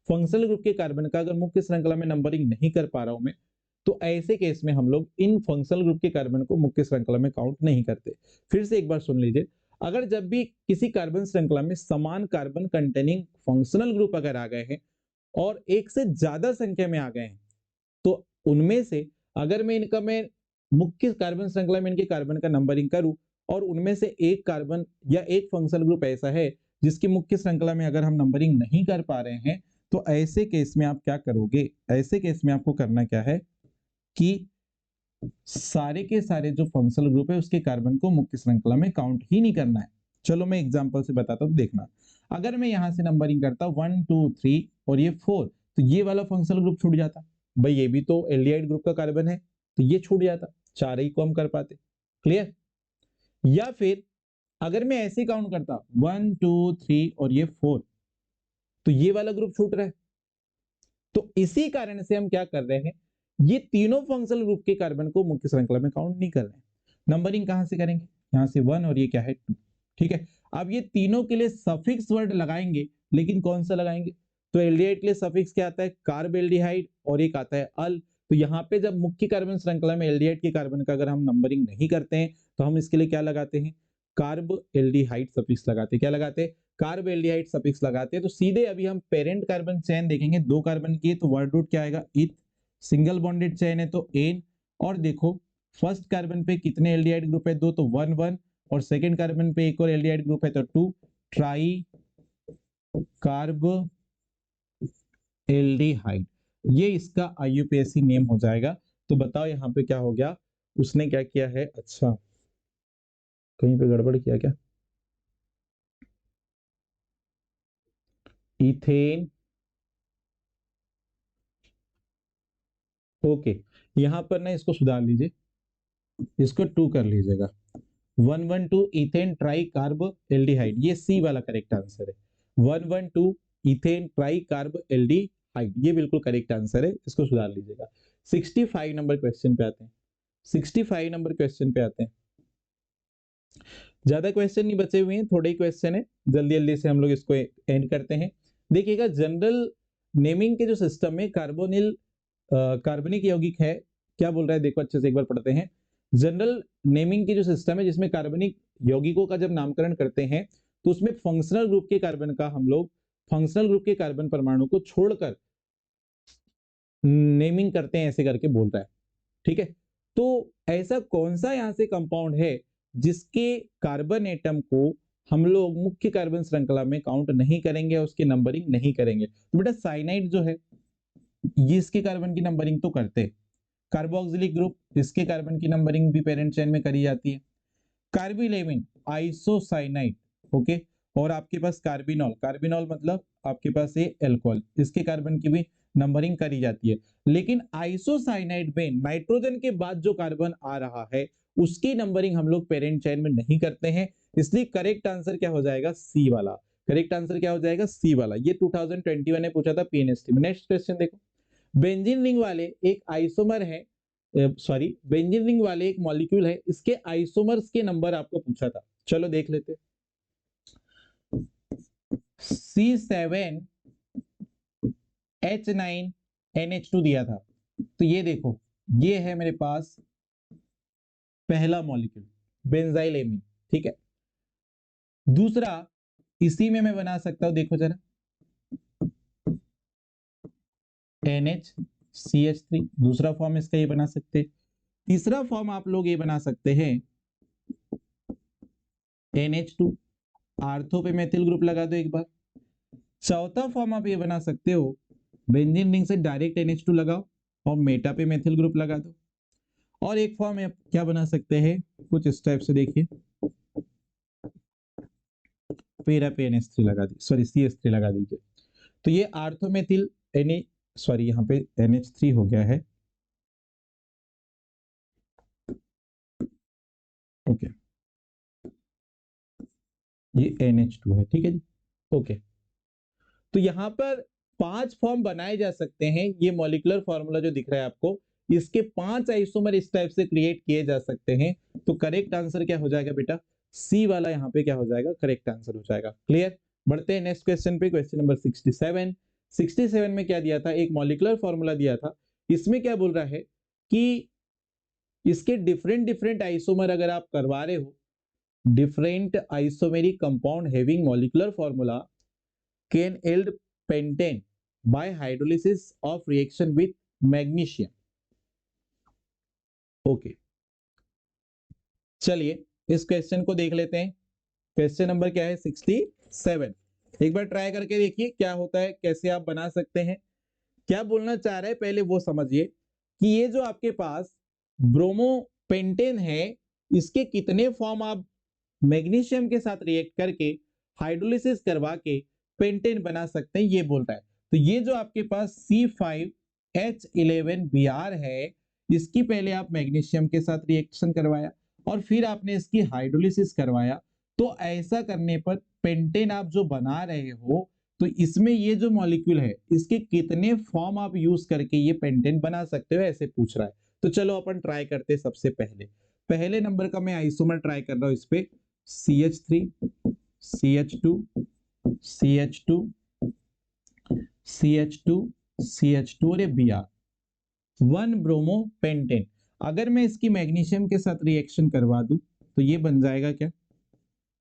फंक्शनल ग्रुप के कार्बन का अगर मुख्य श्रृंखला में नंबरिंग नहीं कर पा रहा हूं मैं, तो ऐसे केस में हम लोग इन फंक्शनल ग्रुप के कार्बन को मुख्य श्रृंखला में काउंट नहीं करते। फिर से एक बार सुन लीजिए, अगर जब भी किसी कार्बन श्रृंखला में समान कार्बन कंटेनिंग फंक्शनल ग्रुप अगर आ गए हैं और एक से ज्यादा संख्या में आ गए हैं, तो उनमें से अगर मैं मुख्य कार्बन श्रृंखला में इनके कार्बन का नंबरिंग करूं और उनमें से एक कार्बन या एक फंक्शनल ग्रुप ऐसा है जिसकी मुख्य श्रृंखला में अगर हम नंबरिंग नहीं कर पा रहे हैं, तो ऐसे केस में आप क्या करोगे? ऐसे केस में आपको करना क्या है कि सारे के सारे जो फंक्शनल ग्रुप है उसके कार्बन को मुख्य श्रृंखला में काउंट ही नहीं करना है। चलो मैं एग्जांपल से बताता हूं, देखना। अगर मैं यहां से नंबरिंग करता 1 2 3 और ये 4, तो ये वाला फंक्शनल ग्रुप छूट जाता। भाई ये भी तो एल्डिहाइड ग्रुप का कार्बन है, तो ये छूट जाता, चार ही को हम कर पाते। क्लियर? या फिर अगर मैं ऐसे काउंट करता 1 2 3 और ये 4, तो ये वाला ग्रुप छूट रहा है। तो इसी कारण से हम क्या कर रहे हैं, ये तीनों फंक्शनल ग्रुप के कार्बन को मुख्य श्रृंखला में काउंट नहीं कर रहे हैं। नंबरिंग कहां से करेंगे? यहां से 1 और ये क्या है 2। ठीक है, अब ये तीनों के लिए सफिक्स वर्ड लगाएंगे, लेकिन कौन सा लगाएंगे? तो एल्डिहाइड के लिए सफिक्स क्या आता है? कार्ब एल्डिहाइड, और एक आता है अल। तो यहाँ पे जब मुख्य कार्बन श्रृंखला में एल्डिहाइड के कार्बन का अगर हम नंबरिंग नहीं करते हैं, तो हम इसके लिए क्या लगाते हैं? कार्ब एल्डिहाइड सफिक्स लगाते हैं। क्या लगाते हैं? कार्ब एल्डिहाइड सफिक्स लगाते हैं। तो सीधे अभी हम पेरेंट कार्बन चेन देखेंगे, दो कार्बन की है, तो वर्ड रूट क्या आएगा? इथ। सिंगल बॉन्डेड चेन है तो एन। और देखो फर्स्ट कार्बन पे कितने एल्डिहाइड ग्रुप है? दो, तो 1 1। और सेकंड कार्बन पे एक और एल्डिहाइड ग्रुप है तो 2। ट्राई कार्ब एल्डिहाइड, ये इसका आईयूपीएसी नेम हो जाएगा। तो बताओ यहाँ पे क्या हो गया? उसने क्या किया है? अच्छा, कहीं पे गड़बड़ किया क्या? इथेन। ओके, यहां पर ना इसको सुधार लीजिए, इसको 2 कर लीजिएगा। 112 इथेन ट्राई कार्ब एल्डिहाइड, ये सी वाला करेक्ट आंसर है। 112 इथेन ट्राई कार्ब एल्डिहाइड, ये बिल्कुल करेक्ट आंसर है, इसको सुधार लीजिएगा। 65 नंबर क्वेश्चन पे आते हैं। 65 नंबर क्वेश्चन पे आते हैं। ज्यादा क्वेश्चन नहीं बचे हुए हैं, थोड़े ही क्वेश्चन है, जल्दी जल्दी से हम लोग इसको एंड करते हैं। देखिएगा, जनरल नेमिंग के जो सिस्टम में कार्बोनिल कार्बनिक यौगिक है, क्या बोल रहा है देखो अच्छे से एक बार पढ़ते हैं। जनरल नेमिंग की जो सिस्टम है जिसमें कार्बनिक यौगिकों का जब नामकरण करते हैं, तो उसमें फंक्शनल ग्रुप के कार्बन का हम लोग फंक्शनल ग्रुप के कार्बन परमाणु को छोड़कर नेमिंग करते हैं, ऐसे करके बोल रहा है। ठीक है, तो ऐसा कौन सा यहां से कंपाउंड है जिसके कार्बन एटम को हम लोग मुख्य कार्बन श्रृंखला में काउंट नहीं करेंगे, उसकी नंबरिंग नहीं करेंगे? तो बेटा साइनाइड जो है, ये इसके कार्बन की नंबरिंग तो करते हैं। कार्बोक्सिलिक ग्रुप, इसके कार्बन की नंबरिंग भी पेरेंट चेन में करी जाती है। Carbylamine, isocyanide, okay. और आपके पास कार्बिनॉल, कार्बिनॉल मतलब आपके पास ये एल्कोहल, इसके कार्बन की भी नंबरिंग करी जाती है। लेकिन आइसोसाइनाइड में नाइट्रोजन के बाद जो कार्बन आ रहा है उसकी नंबरिंग हम लोग पेरेंट चेन में नहीं करते हैं, इसलिए करेक्ट आंसर क्या हो जाएगा? सी वाला। करेक्ट आंसर क्या हो जाएगा? सी वाला। ये 2021 में पूछा था पीएनएसटी में। नेक्स्ट क्वेश्चन देखो, बेंजीन रिंग वाले एक आइसोमर है, सॉरी बेंजीन रिंग वाले एक मॉलिक्यूल है, इसके आइसोमर्स के नंबर आपको पूछा था। चलो देख लेते। C7H9NH2 दिया था, तो ये देखो, ये है मेरे पास पहला मॉलिक्यूल बेंजाइलेमिन। ठीक है, दूसरा इसी में मैं बना सकता हूं, देखो जरा, NHCH3, दूसरा फॉर्म इसका ये बना सकते हैं। तीसरा फॉर्म आप लोग ये बना सकते हैं NH2, आर्थो पे मेथिल ग्रुप लगा दो एक बार। चौथा फॉर्म आप ये बना सकते हो, बेंजीन रिंग से डायरेक्ट NH2 लगाओ और मेटा पे मेथिल ग्रुप लगा दो। और एक फॉर्म है क्या बना सकते हैं कुछ इस टाइप से, देखिए फिर आप NH3 लगा दी, सॉरी CH3 लगा दीजिए, तो ये आर्थोमेथिल Na, सॉरी यहाँ पे NH3 हो गया है, ओके ये NH2 है, ठीक है जी, ओके। तो यहाँ पर 5 फॉर्म बनाए जा सकते हैं, ये मॉलिक्यूलर फॉर्मूला जो दिख रहा है आपको, इसके 5 आइसोमर इस टाइप से क्रिएट किए जा सकते हैं। तो करेक्ट आंसर क्या हो जाएगा बेटा, सी वाला यहाँ पे क्या हो जाएगा, करेक्ट आंसर हो जाएगा। क्लियर, बढ़ते हैं नेक्स्ट क्वेश्चन पे, क्वेश्चन नंबर 67। 67 में क्या दिया था, एक मॉलिक्यूलर फॉर्मूला दिया था, इसमें क्या बोल रहा है कि इसके डिफरेंट डिफरेंट आइसोमर अगर आप करवा रहे हो, different isomeric compound having molecular formula can yield pentane by hydrolysis of reaction with magnesium. Okay चलिए इस क्वेश्चन को देख लेते हैं। क्वेश्चन नंबर क्या है, 67। एक बार ट्राई करके देखिए क्या होता है, कैसे आप बना सकते हैं। क्या बोलना चाह रहे हैं पहले वो समझिए कि ये जो आपके पास ब्रोमोपेंटेन है, इसके कितने फॉर्म आप मैग्नीशियम के साथ रिएक्ट करके हाइड्रोलिसिस करवा के पेंटेन बना सकते हैं, ये बोल रहा है। तो ये जो आपके पास C5H11Br है, इसकी पहले आप मैग्नीशियम के साथ रिएक्शन करवाया और फिर आपने इसकी हाइड्रोलिसिस करवाया, तो ऐसा करने पर पेंटेन आप जो बना रहे हो, तो इसमें ये जो मॉलिक्यूल है इसके कितने फॉर्म आप यूज करके ये पेंटेन बना सकते हो, ऐसे पूछ रहा है। तो चलो अपन ट्राई करते हैं। सबसे पहले नंबर का मैं आइसोमर ट्राई कर रहा हूं, इस पे CH3 CH2 CH2 CH2 CH2 और ये Br 1 ब्रोमो पेंटेन। अगर मैं इसकी मैग्नीशियम के साथ रिएक्शन करवा दूं तो ये बन जाएगा क्या,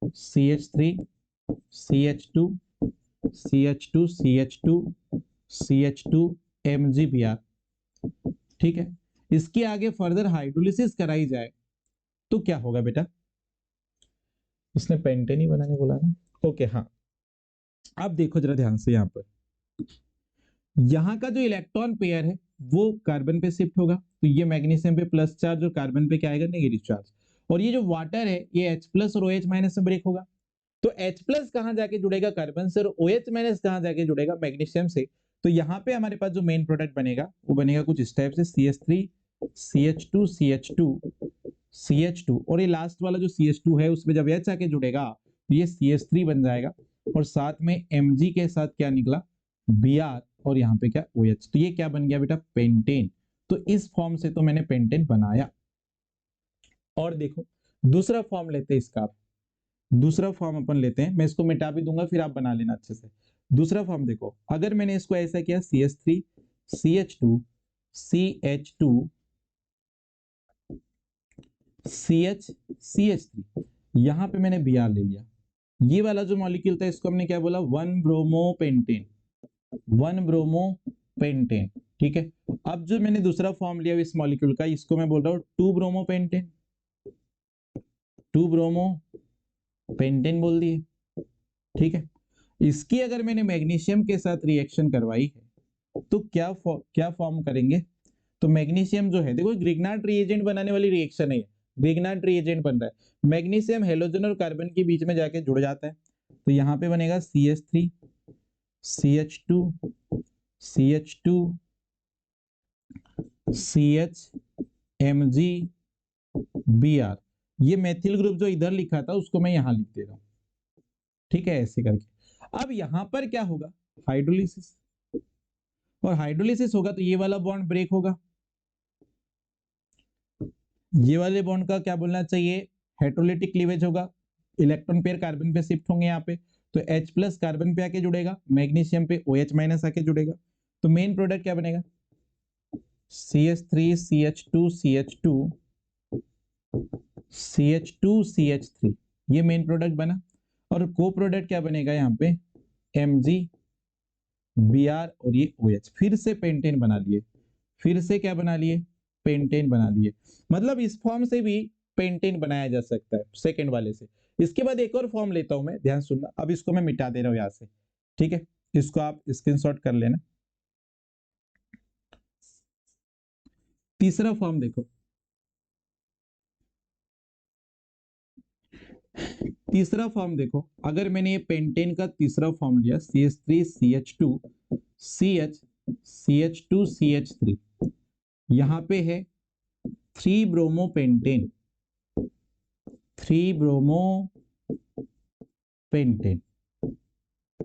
CH3 CH2 CH2 CH2 CH2 MgBr, ठीक है। इसके आगे फर्दर हाइड्रोलिसिस कराई जाए तो क्या होगा बेटा, इसने पेंटेन ही बनाने बोला ना, ओके हाँ। अब देखो जरा ध्यान से, यहाँ का जो इलेक्ट्रॉन पेयर है वो कार्बन पे शिफ्ट होगा, तो ये मैग्नीशियम पे प्लस चार्ज और कार्बन पे क्या आएगा, नेगेटिव चार्ज। और ये जो वाटर है ये H प्लस और OH माइनस से ब्रेक होगा, तो H प्लस कहां जाके जुड़ेगा, कार्बन से, और OH माइनस कहां जाके जुड़ेगा, मैग्नीशियम से। तो यहाँ पे हमारे पास जो मेन प्रोडक्ट बनेगा वो बनेगा कुछ इस टाइप से, CH3 CH2 CH2 CH2, और ये लास्ट वाला जो CH2 है उसमें जब H आके जुड़ेगा तो ये CH3 बन जाएगा, और साथ में Mg के साथ क्या निकला, Br, और यहाँ पे क्या OH। तो ये क्या बन गया बेटा, पेंटेन। तो इस फॉर्म से तो मैंने पेंटेन बनाया। और देखो दूसरा फॉर्म लेते हैं इसका, दूसरा फॉर्म अपन लेते हैं, मैं इसको मिटा भी दूंगा फिर आप बना लेना अच्छे से। दूसरा फॉर्म देखो, अगर मैंने इसको ऐसा किया CH3 CH2 CH2 CH CH3, यहां पे मैंने Br ले लिया। ये वाला जो मॉलिक्यूल था इसको हमने क्या बोला, 1 ब्रोमोपेंटेन, 1 ब्रोमोपेंटेन, ठीक है। अब जो मैंने दूसरा फॉर्म लिया इस मॉलिक्यूल का, इसको मैं बोल रहा हूं 2 ब्रोमोपेंटेन, 2 ब्रोमोपेंटेन बोल दिए, ठीक है। इसकी अगर मैंने मैग्नीशियम के साथ रिएक्शन करवाई है तो क्या फॉर्म करेंगे, तो मैग्नीशियम जो है, देखो ग्रिग्नार्ड रिएजेंट बनाने वाली रिएक्शन है, ग्रिग्नार्ड रिएजेंट बन रहा है, मैग्नीशियम हेलोजन और कार्बन के बीच में जाके जुड़ जाता है, तो यहां पे बनेगा CH3 CH2 CH2 CH MgBr। ये मेथिल ग्रुप जो इधर लिखा था उसको मैं यहां लिख दे रहा हूं, ठीक है, ऐसे करके। अब यहां पर क्या होगा, हाइड्रोलिसिस, और हाइड्रोलिसिस होगा तो ये वाला बॉन्ड ब्रेक होगा, ये वाले बॉन्ड का क्या बोलना चाहिए, हेटेरोलिटिक क्लीवेज होगा, इलेक्ट्रॉन पेयर कार्बन पे शिफ्ट होंगे यहाँ पे, तो H प्लस कार्बन पे आके जुड़ेगा, मैग्नीशियम पे OH माइनस आके जुड़ेगा, तो मेन प्रोडक्ट क्या बनेगा, CH3 CH2 CH2 CH2 CH3, ये मेन प्रोडक्ट बना। और को प्रोडक्ट क्या बनेगा यहाँ पे, MgBr और ये OH, फिर से पेंटेन बना लिए, फिर से क्या बना लिए, पेंटेन बना लिए। मतलब इस फॉर्म से भी पेंटेन बनाया जा सकता है, सेकंड वाले से। इसके बाद एक और फॉर्म लेता हूं मैं, ध्यान सुनना, अब इसको मैं मिटा दे रहा हूं यहां से, ठीक है, इसको आप स्क्रीनशॉट कर लेना। तीसरा फॉर्म देखो, तीसरा फॉर्म देखो, अगर मैंने ये पेंटेन का तीसरा फॉर्म लिया CH3CH2 CH CH2CH3, यहां पे है 3 ब्रोमोपेंटेन, 3 ब्रोमोपेंटेन,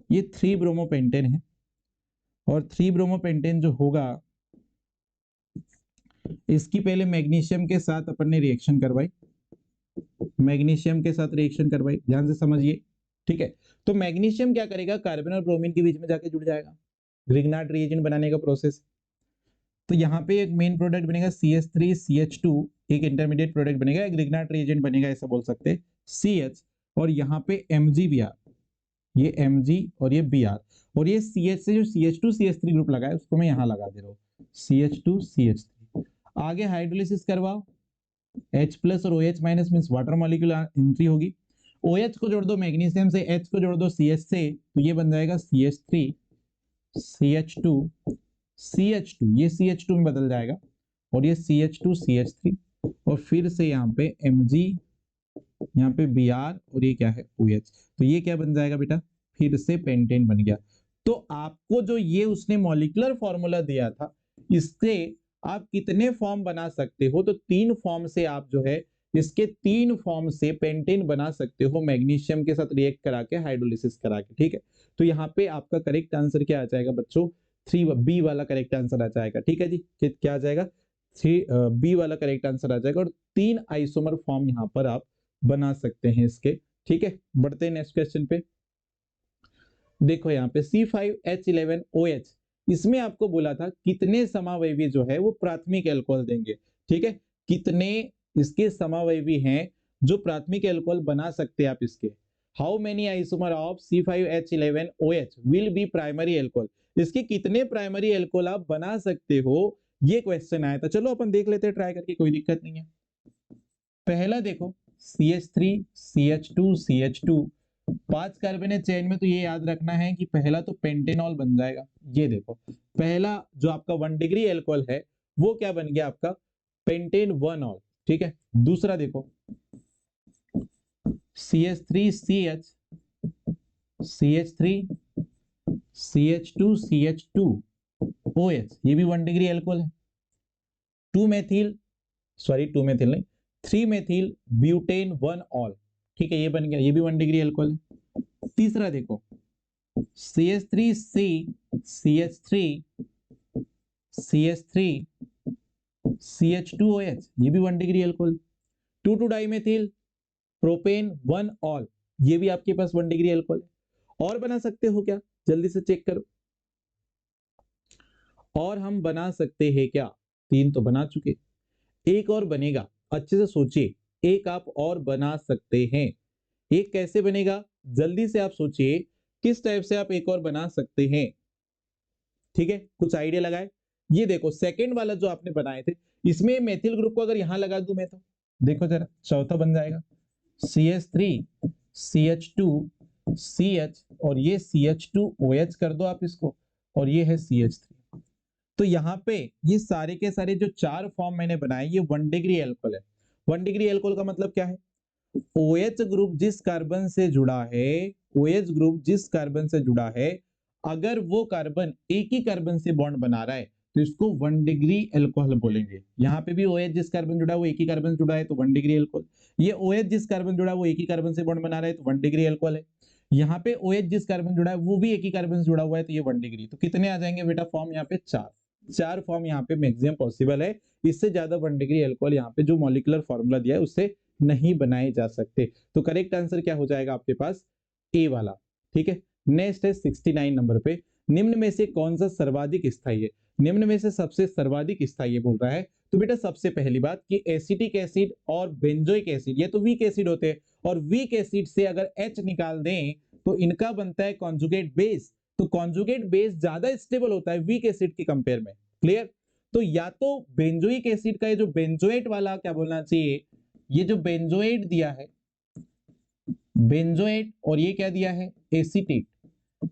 ये 3 ब्रोमोपेंटेन है। और 3 ब्रोमोपेंटेन जो होगा, इसकी पहले मैग्नीशियम के साथ अपन ने रिएक्शन करवाई, मैग्नीशियम के साथ रिएक्शन करवाई, ध्यान से समझिए, ठीक है। तो मैग्नीशियम क्या करेगा, कार्बन और ब्रोमीन के बीच में जाके जुड़ जाएगा, ग्रिग्नार्ड रिएजेंट बनाने का प्रोसेस। तो यहाँ पे एक मेन प्रोडक्ट बनेगा CH3CH2, एक इंटरमीडिएट प्रोडक्ट बनेगा, एक ग्रिग्नार्ड रिएजेंट बनेगा, ऐसा बोल सकते हैं CH, और यहाँ पे MgBr, ये Mg और ये Br, और ये CH से जो CH2CH3 ग्रुप लगा है उसको मैं यहाँ लगा दे रहा हूँ, CH2CH3। आगे हाइड्रोलिसिस करवाओ, H प्लस और OH minus means water molecule entry होगी, OH को जोड़ दो मैग्नीशियम से, H को जोड़ दो CH से, तो ये बन जाएगा CH3 CH2 CH2, ये CH2 में बदल जाएगा, और ये CH2 CH3, और फिर से यहाँ पे Mg, यहाँ पे Br, और ये क्या है OH, तो ये क्या बन जाएगा बेटा, फिर से पेंटेन बन गया। तो आपको जो ये उसने मॉलिक्यूलर फॉर्मूला दिया था, इससे आप कितने फॉर्म बना सकते हो, तो 3 फॉर्म से आप जो है इसके 3 फॉर्म से पेंटेन बना सकते हो, मैग्नीशियम के साथ रिएक्ट करा के, हाइड्रोलिसिस करा के, ठीक है। तो यहाँ पे आपका करेक्ट आंसर क्या आ जाएगा बच्चों, 3B वाला करेक्ट आंसर आ जाएगा, ठीक है जी। क्या आ जाएगा, 3B वाला करेक्ट आंसर आ जाएगा, और 3 आइसोमर फॉर्म यहाँ पर आप बना सकते हैं इसके, ठीक है। बढ़ते हैं नेक्स्ट क्वेश्चन पे। देखो यहाँ पे C5H11OH, इसमें आपको बोला था कितने समावयवी जो है वो प्राथमिक एल्कोहल देंगे, ठीक है। कितने इसके समावयवी हैं जो प्राथमिक एल्कोहल बना सकते हैं आप इसके, how many isomer of C5H11OH will be primary alcohol, इसके कितने प्राइमरी एल्कोहल आप बना सकते हो, ये क्वेश्चन आया था। चलो अपन देख लेते हैं ट्राई करके, कोई दिक्कत नहीं है। पहला देखो CH3CH2CH2, 5 कार्बन है चेन में, तो ये याद रखना है कि पहला तो पेंटेनॉल बन जाएगा। ये देखो पहला जो आपका 1 डिग्री एल्कोहल है वो क्या बन गया आपका, पेंटेन 1ऑल, ठीक है। दूसरा देखो CH3CH CH3 CH2CH2OH, ये भी 1 डिग्री एल्कोहल है। 2 मेथिल नहीं, 3 मेथिल ब्यूटेन 1ऑल, ठीक है, ये बन गया, ये भी 1 डिग्री एल्कोहल है। तीसरा देखो CH3C CH3 CH3 CH2OH, ये भी 1 डिग्री एल्कोहल। 2 डाइमेथिल प्रोपेन 1ऑल, ये भी आपके पास 1 डिग्री एल्कोहल है। और बना सकते हो क्या, जल्दी से चेक करो, और हम बना सकते हैं क्या, 3 तो बना चुके, एक और बनेगा, अच्छे से सोचिए, एक आप और बना सकते हैं। एक कैसे बनेगा, जल्दी से आप सोचिए, किस टाइप से आप एक और बना सकते हैं, ठीक है, कुछ आइडिया लगाए। ये देखो सेकंड वाला जो आपने बनाए थे, इसमें मेथिल ग्रुप को अगर यहां लगा दूं मैं, तो देखो जरा चौथा बन जाएगा CH3 CH2 CH, और ये CH2OH कर दो आप इसको, और ये है CH3। तो यहाँ पे ये सारे के सारे जो 4 फॉर्म मैंने बनाए, ये 1 डिग्री एल्कोहल है। 1 डिग्री एल्कोहल का मतलब क्या है, OH ग्रुप जिस कार्बन से जुड़ा है, OH ग्रुप जिस कार्बन से जुड़ा है, अगर वो कार्बन एक ही कार्बन से बॉन्ड बना रहा है तो इसको 1 डिग्री एल्कोहल बोलेंगे। यहाँ पे भी OH जिस कार्बन जुड़ा है वो एक ही कार्बन से जुड़ा है तो 1 डिग्री एल्कोहल, ये OH जिस कार्बन जुड़ा है वो एक ही कार्बन से बॉन्ड बना रहा है तो 1 डिग्री एल्कोहल है। यहाँ पे OH जिस कार्बन जुड़ा है वो भी एक ही कार्बन से जुड़ा हुआ है तो ये 1 डिग्री। तो कितने आ जाएंगे बेटा फॉर्म, यहाँ पे 4 फॉर्म यहाँ पे मैक्सिमम पॉसिबल है। इससे ज्यादा 1 डिग्री एल्कोहल यहाँ पे जो मॉलिक्यूलर फॉर्मूला दिया है उससे नहीं बनाए जा सकते। तो करेक्ट आंसर क्या हो जाएगा आपके पास, ए वाला, ठीक है। नेक्स्ट है 69 नंबर पे, निम्न में से कौन सा सर्वाधिक स्थायी है, निम्न में से सबसे सर्वाधिक स्थायी बोल रहा है। तो बेटा सबसे पहली बात कि एसिटिक एसिड और बेंजोइक एसिड, ये तो वीक एसिड होते हैं, और वीक एसिड से अगर H निकाल दें तो इनका बनता है कॉन्जुगेट बेस, तो कॉन्जुगेट बेस ज्यादा स्टेबल होता है वीक एसिड के कंपेयर में, क्लियर। तो या तो बेंजोइक एसिड का ये जो बेंजोएट वाला क्या बोलना चाहिए, ये जो बेंजोएट दिया है, बेंजोएट, और ये क्या दिया है एसीटेट,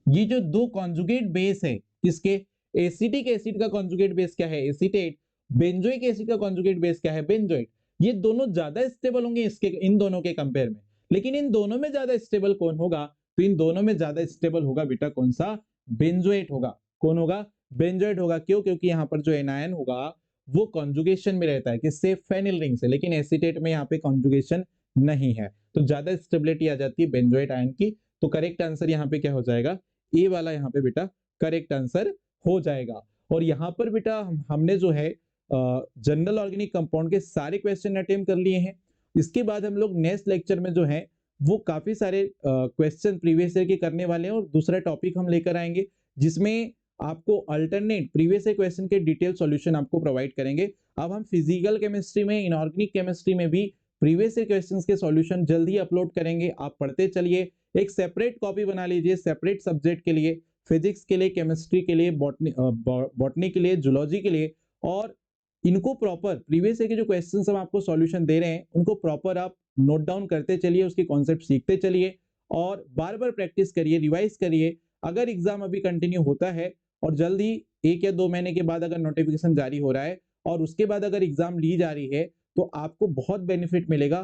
ये जो दो कॉन्जुगेट बेस है इसके, एसिटिक एसिड का कॉन्जुगेट बेस क्या है एसीटेट, बेंजोइक एसिड का कॉन्जुगेट बेस क्या है बेंजोएट, ये दोनों ज्यादा स्टेबल होंगे इसके, इन दोनों के कंपेयर में। लेकिन इन दोनों में ज्यादा स्टेबल कौन होगा? तो इन दोनों में ज्यादा स्टेबल होगा बेटा कौन सा? बेंजोएट होगा। कौन होगा? बेंजोएट होगा। क्यों? क्योंकि यहाँ पर जो एनायन होगा वो कॉन्जुगेशन में रहता है किससे? फेनिल रिंग से, लेकिन एसीटेट में यहाँ पे कॉन्जुगेशन नहीं है, तो ज्यादा स्टेबिलिटी आ जाती है बेंजोएट आयन की। तो करेक्ट आंसर यहाँ पे क्या हो जाएगा? ए वाला यहाँ पे बेटा करेक्ट आंसर हो जाएगा। और यहाँ पर बेटा हमने जो है जनरल ऑर्गेनिक कंपाउंड के सारे क्वेश्चन अटेम्प्ट कर लिए हैं। इसके बाद हम लोग नेक्स्ट लेक्चर में जो है वो काफी सारे क्वेश्चन प्रीवियस ईयर के करने वाले हैं और दूसरा टॉपिक हम लेकर आएंगे जिसमें आपको अल्टरनेट प्रीवियस ईयर क्वेश्चन के डिटेल सॉल्यूशन आपको प्रोवाइड करेंगे। अब हम फिजिकल केमिस्ट्री में, इनऑर्गेनिक केमिस्ट्री में भी प्रीवियस ईयर क्वेश्चंस के सॉल्यूशन जल्द ही अपलोड करेंगे। आप पढ़ते चलिए, एक सेपरेट कॉपी बना लीजिए सेपरेट सब्जेक्ट के लिए, फिजिक्स के लिए, केमिस्ट्री के लिए, बॉटनी के लिए, जूलॉजी के लिए। और इनको प्रॉपर प्रीवियस ईयर के जो क्वेश्चंस हम आपको सॉल्यूशन दे रहे हैं उनको प्रॉपर आप नोट डाउन करते चलिए, उसके कॉन्सेप्ट सीखते चलिए और बार बार प्रैक्टिस करिए, रिवाइज करिए। अगर एग्जाम अभी कंटिन्यू होता है और जल्द ही 1 या 2 महीने के बाद अगर नोटिफिकेशन जारी हो रहा है और उसके बाद अगर एग्जाम ली जा रही है तो आपको बहुत बेनिफिट मिलेगा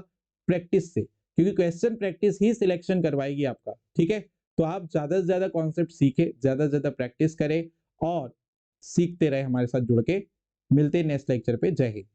प्रैक्टिस से, क्योंकि क्वेश्चन प्रैक्टिस ही सिलेक्शन करवाएगी आपका। ठीक है, तो आप ज्यादा से ज्यादा कॉन्सेप्ट सीखे, ज्यादा से ज्यादा प्रैक्टिस करें और सीखते रहे हमारे साथ जुड़ के। मिलते हैं नेक्स्ट लेक्चर पे। जय हिंद।